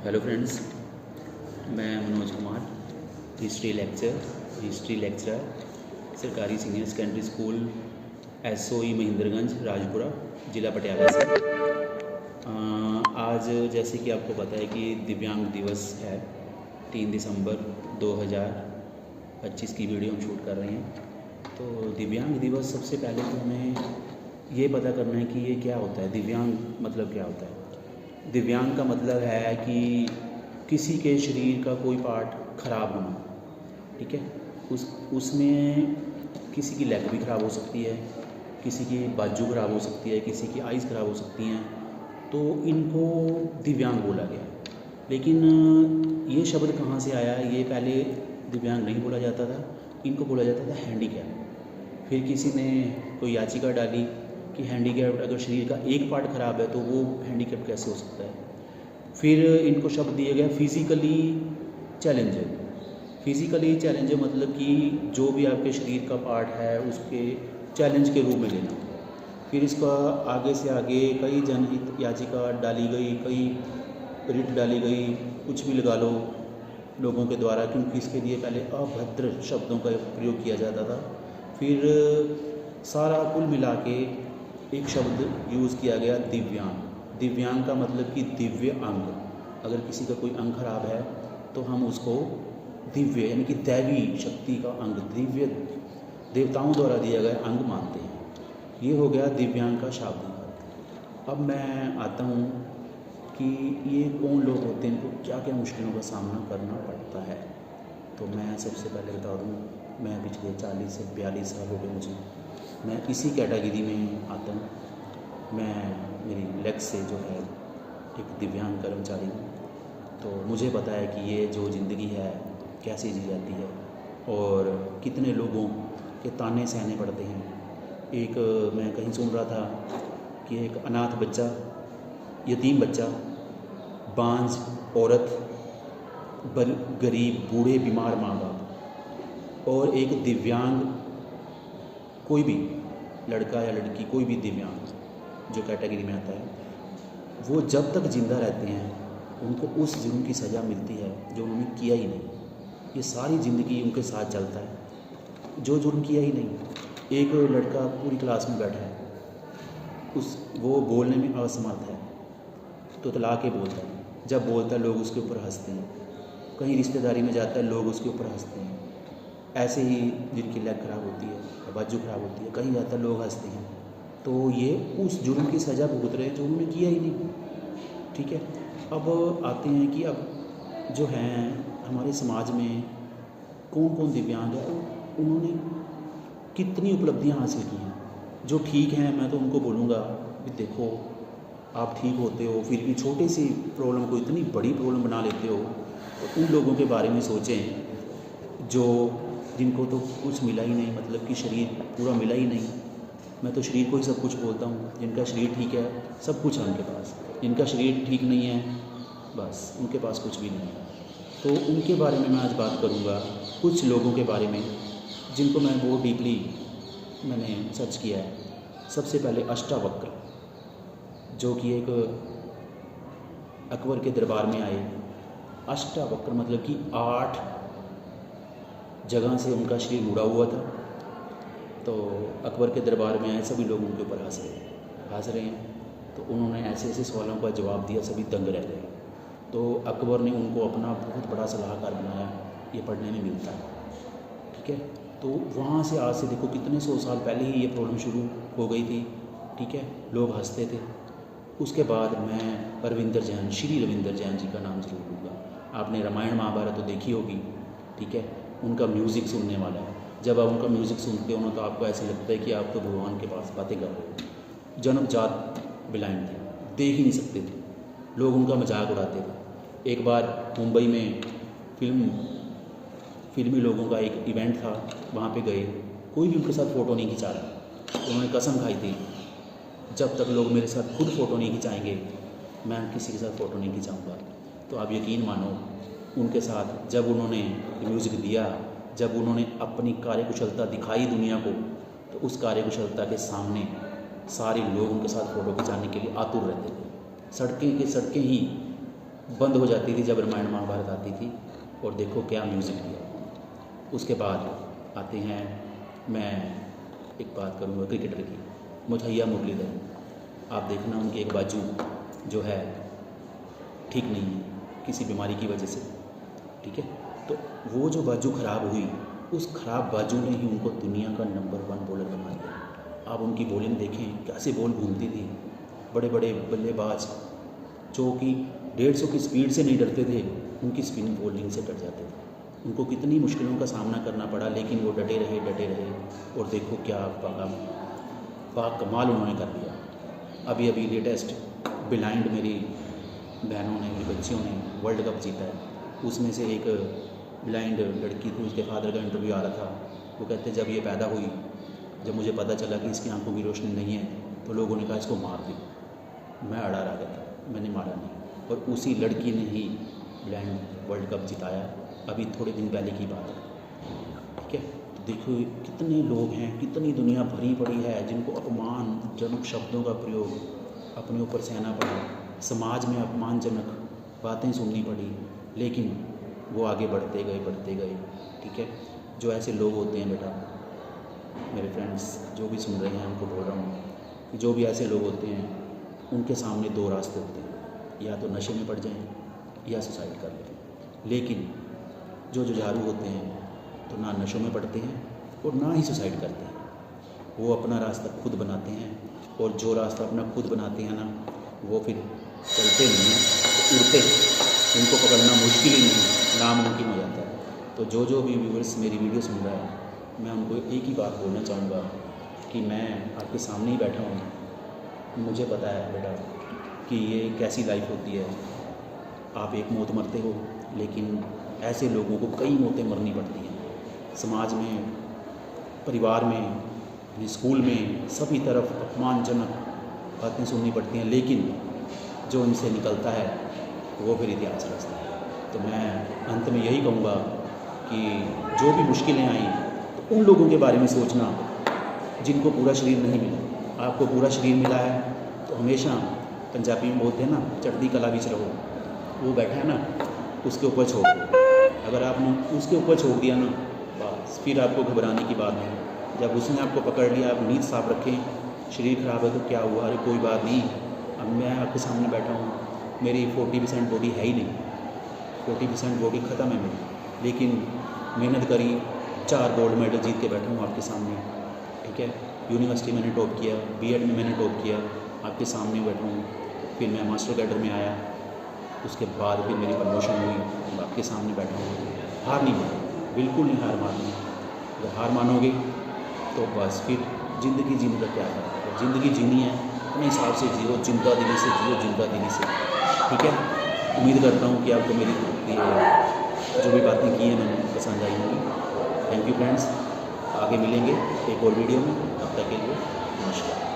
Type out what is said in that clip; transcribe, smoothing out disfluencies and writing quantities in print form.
Hello friends, मैं Manoj Kumar, history lecturer, सरकारी senior secondary school SOE Mahindraganj Rajpura, ज़िला पटियाला से। आज जैसे कि आपको पता है कि दिव्यांग दिवस है, 3 दिसंबर 2025 की वीडियो हम शूट कर रहे हैं। तो दिव्यांग दिवस, सबसे पहले तो हमें ये पता करना है कि ये क्या होता है। दिव्यांग मतलब क्या होता है? दिव्यांग का मतलब है कि किसी के शरीर का कोई पार्ट ख़राब होना, ठीक है। उसमें किसी की लेग भी ख़राब हो सकती है, किसी की बाजू ख़राब हो सकती है, किसी की आइज़ ख़राब हो सकती हैं, तो इनको दिव्यांग बोला गया। लेकिन ये शब्द कहाँ से आया? ये पहले दिव्यांग नहीं बोला जाता था, इनको बोला जाता था हैंडीकैप। फिर किसी ने कोई याचिका डाली कि हैंडीकैप, अगर शरीर का एक पार्ट ख़राब है तो वो हैंडीकैप कैसे हो सकता है। फिर इनको शब्द दिया गया फिज़िकली चैलेंजर। फिज़िकली चैलेंजर मतलब कि जो भी आपके शरीर का पार्ट है उसके चैलेंज के रूप में लेना। फिर इसका आगे से आगे कई जनहित याचिका डाली गई, कई रिट डाली गई, कुछ भी लगा लो लोगों के द्वारा, क्योंकि इसके लिए पहले अभद्र शब्दों का प्रयोग किया जाता था। फिर सारा कुल मिला के एक शब्द यूज़ किया गया, दिव्यांग। दिव्यांग का मतलब कि दिव्य अंग। अगर किसी का कोई अंग खराब है तो हम उसको दिव्य यानी कि दैवी शक्ति का अंग, दिव्य देवताओं द्वारा दिया गया अंग मानते हैं। ये हो गया दिव्यांग का शाब्दिक अर्थ। अब मैं आता हूँ कि ये कौन लोग होते हैं, इनको क्या क्या मुश्किलों का सामना करना पड़ता है। तो मैं सबसे पहले बता दूँ, मैं पिछले 40 से 42 साल हो गए मुझे, मैं इसी कैटेगरी में आता हूँ। मैं मेरी लेग से जो है एक दिव्यांग कर्मचारी हूँ, तो मुझे पता है कि ये जो ज़िंदगी है कैसे जी जाती है और कितने लोगों के ताने सहने पड़ते हैं। एक मैं कहीं सुन रहा था कि एक अनाथ बच्चा, यतीम बच्चा, बांझ औरत, गरीब बूढ़े बीमार माँ बाप और एक दिव्यांग, कोई भी लड़का या लड़की, कोई भी दिव्यांग जो कैटेगरी में आता है, वो जब तक ज़िंदा रहते हैं उनको उस जुर्म की सज़ा मिलती है जो उन्होंने किया ही नहीं। ये सारी ज़िंदगी उनके साथ चलता है जो जुर्म किया ही नहीं। एक लड़का पूरी क्लास में बैठा है, वो बोलने में असमर्थ है, तो तला के बोलता है। जब बोलता है लोग उसके ऊपर हंसते हैं, कहीं रिश्तेदारी में जाता है लोग उसके ऊपर हंसते हैं। ऐसे ही जिनकी लेग ख़राब होती है, बाजू ख़राब होती है, कहीं जाता है लोग हंसते हैं। तो ये उस जुर्म की सज़ा भुगत रहे हैं जो उन्होंने किया ही नहीं, ठीक है। अब आते हैं कि अब जो हैं हमारे समाज में कौन कौन दिव्यांग है, उन्होंने कितनी उपलब्धियां हासिल की हैं। जो ठीक हैं मैं तो उनको बोलूँगा कि देखो आप ठीक होते हो, फिर भी छोटी सी प्रॉब्लम को इतनी बड़ी प्रॉब्लम बना लेते हो। तो उन लोगों के बारे में सोचें जो जिनको तो कुछ मिला ही नहीं, मतलब कि शरीर पूरा मिला ही नहीं। मैं तो शरीर को ही सब कुछ बोलता हूँ। जिनका शरीर ठीक है सब कुछ है उनके पास, जिनका शरीर ठीक नहीं है बस उनके पास कुछ भी नहीं है। तो उनके बारे में मैं आज बात करूँगा, कुछ लोगों के बारे में जिनको मैं बहुत डीपली मैंने सर्च किया है। सबसे पहले अष्टावक्र, जो कि एक अकबर के दरबार में आए। अष्टावक्र मतलब कि 8 जगह से उनका शरीर मुड़ा हुआ था। तो अकबर के दरबार में आए, सभी लोग उनके ऊपर हंस रहे हैं। तो उन्होंने ऐसे ऐसे सवालों का जवाब दिया, सभी दंग रह गए। तो अकबर ने उनको अपना बहुत बड़ा सलाहकार बनाया। ये पढ़ने में मिलता है, ठीक है। तो वहाँ से आज से देखो कितने 100 साल पहले ही ये प्रॉब्लम शुरू हो गई थी, ठीक है। लोग हंसते थे। उसके बाद मैं श्री रविंदर जैन जी का नाम ज़रूर लूँगा। आपने रामायण महाभारत तो देखी होगी, ठीक है। उनका म्यूज़िक सुनने वाला है। जब आप उनका म्यूज़िक सुनते हो ना तो आपको ऐसे लगता है कि आप तो भगवान के पास बातें कर रहे हो। जन्मजात ब्लाइंड थे, देख ही नहीं सकते थे, लोग उनका मजाक उड़ाते थे। एक बार मुंबई में फिल्मी लोगों का एक इवेंट था, वहाँ पे गए, कोई भी उनके साथ फ़ोटो नहीं खिंचा रहा। उन्होंने कसम खाई थी, जब तक लोग मेरे साथ खुद फ़ोटो नहीं खिंचाएंगे मैं किसी के साथ फ़ोटो नहीं खिंचाऊँगा। तो आप यकीन मानो, उनके साथ जब उन्होंने म्यूज़िक दिया, जब उन्होंने अपनी कार्यकुशलता दिखाई दुनिया को, तो उस कार्यकुशलता के सामने सारे लोग उनके साथ फ़ोटो खिंचाने के लिए आतुर रहते थे। सड़कें ही बंद हो जाती थी जब रामायण महाभारत आती थी, और देखो क्या म्यूज़िक दिया। उसके बाद आते हैं, मैं एक बात करूँगा क्रिकेटर की, मुथैया मुरलीधरन। आप देखना उनके एक बाजू जो है ठीक नहीं है किसी बीमारी की वजह से, ठीक है। तो वो जो बाजू ख़राब हुई, उस ख़राब बाजू ने ही उनको दुनिया का नंबर 1 बॉलर बना दिया। आप उनकी बॉलिंग देखें, कैसे बॉल घूमती थी। बड़े बड़े बल्लेबाज जो कि 150 की स्पीड से नहीं डरते थे, उनकी स्पिन बॉलिंग से डर जाते थे। उनको कितनी मुश्किलों का सामना करना पड़ा, लेकिन वो डटे रहे, और देखो क्या कमाल उन्होंने कर दिया। अभी लेटेस्ट ब्लाइंड मेरी बहनों ने, मेरी बच्चियों ने वर्ल्ड कप जीता है। उसमें से एक ब्लाइंड लड़की थी, उसके फादर का इंटरव्यू आ रहा था। वो कहते जब ये पैदा हुई, जब मुझे पता चला कि इसकी आंखों की रोशनी नहीं है, तो लोगों ने कहा इसको मार दी। मैं अड़ा रहा था, मैंने मारा नहीं, और उसी लड़की ने ही ब्लाइंड वर्ल्ड कप जिताया। अभी थोड़े दिन पहले की बात है, ठीक है। तो देखो कितने लोग हैं, कितनी दुनिया भरी पड़ी है जिनको अपमानजनक शब्दों का प्रयोग अपने ऊपर सहना पड़ा, समाज में अपमानजनक बातें सुननी पड़ी, लेकिन वो आगे बढ़ते गए, ठीक है। जो ऐसे लोग होते हैं बेटा, मेरे फ्रेंड्स जो भी सुन रहे हैं उनको बोल रहा हूँ कि जो भी ऐसे लोग होते हैं, उनके सामने 2 रास्ते होते हैं, या तो नशे में पड़ जाएं या सुसाइड कर लें। लेकिन जो जुझारू होते हैं तो ना नशों में पड़ते हैं और ना ही सुसाइड करते हैं, वो अपना रास्ता खुद बनाते हैं। और जो रास्ता अपना खुद बनाते हैं ना, वो फिर चलते नहीं हैं, तो उड़ते हैं। उनको पकड़ना मुश्किल ही नहीं, नामुमकिन हो जाता है। तो जो भी व्यूअर्स मेरी वीडियो सुन रहा है, मैं उनको एक ही बात बोलना चाहूँगा कि मैं आपके सामने ही बैठा हूँ। मुझे पता है बेटा कि ये कैसी लाइफ होती है। आप एक मौत मरते हो, लेकिन ऐसे लोगों को कई मौतें मरनी पड़ती हैं। समाज में, परिवार में, स्कूल में, सभी तरफ अपमानजनक बातें सुननी पड़ती हैं, लेकिन जो इनसे निकलता है वो फिर इतिहास रचता है। तो मैं अंत में यही कहूँगा कि जो भी मुश्किलें आई, तो उन लोगों के बारे में सोचना जिनको पूरा शरीर नहीं मिला। आपको पूरा शरीर मिला है तो हमेशा, पंजाबी में बोलते हैं ना, चढ़ती कला विच रहो। वो बैठा है ना, उसके ऊपर छोड़ दो। अगर आपने उसके ऊपर छोड़ दिया ना, बस फिर आपको घबराने की बात नहीं। जब उसने आपको पकड़ लिया, आप नींद साफ रखें। शरीर ख़राब है तो क्या हुआ, अरे कोई बात नहीं। अब मैं आपके सामने बैठा हूँ, मेरी 40% बॉडी है ही नहीं, 40% बॉडी ख़त्म है मेरी, लेकिन मेहनत करी, 4 गोल्ड मेडल जीत के बैठा हूँ आपके सामने, ठीक है। यूनिवर्सिटी मैंने टॉप किया, बीएड में मैंने टॉप किया, आपके सामने बैठा हूँ। फिर मैं मास्टर कैडर में आया, उसके बाद फिर मेरी प्रमोशन हुई, आपके सामने बैठा हूँ। हार नहीं मानी, बिल्कुल नहीं हार माननी। अगर हार मानोगे तो बस फिर ज़िंदगी जीने का क्या है। ज़िंदगी जीनी है अपने हिसाब से जियो, जिंदा दिली से जियो, जिंदा दिली से, ठीक है। उम्मीद करता हूँ कि आपको मेरी जो भी बातें की हैं मैंने पसंद आई होंगी। थैंक यू फ्रेंड्स, आगे मिलेंगे एक और वीडियो में। तब तक के लिए नमस्कार।